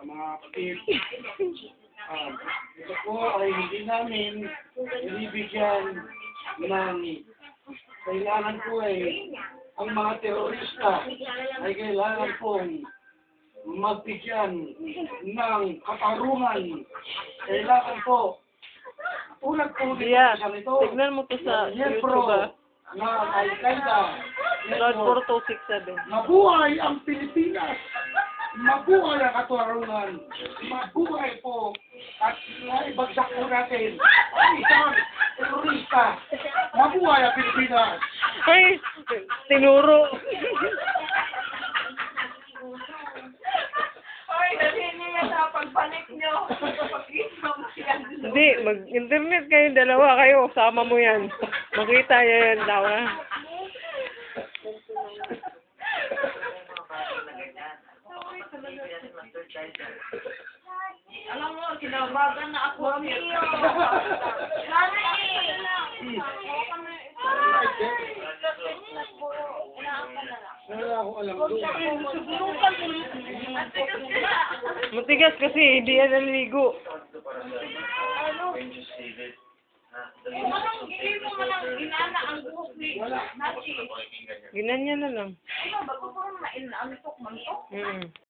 mga kapatid. Ito po ay hindi namin binibigyan ng kailangan po ay ang mga terorista ay kailangan pong magbigyan ng katarungan. Kailangan po tulad po dito Yeah, sa ito. tignan mo to sa Miyembro YouTube, ng Al-Qaeda. Lord 4267. Mabuhay ang Pilipinas! Mabuhay ang katarungan! Mabuhay po! At ibagsak po natin ang isang terorista! Mabuhay ang Pilipinas! Ay, tinuro. Ay, dali niya sa pagbalik nyo. Pag-isip mo yan. Hindi, mag-internet kayo, dalawa kayo, sama mo yan. Makita niya yan daw, ha? Alam mo, kinabagan na ako. Mami! Wala akong alam doon. Matigas kasi, hindi yan naliligo. Anong gili mo man ang ginana ang buhok ni Nachi? Ginanya na lang. Ano ba? Kung mantok, mantok?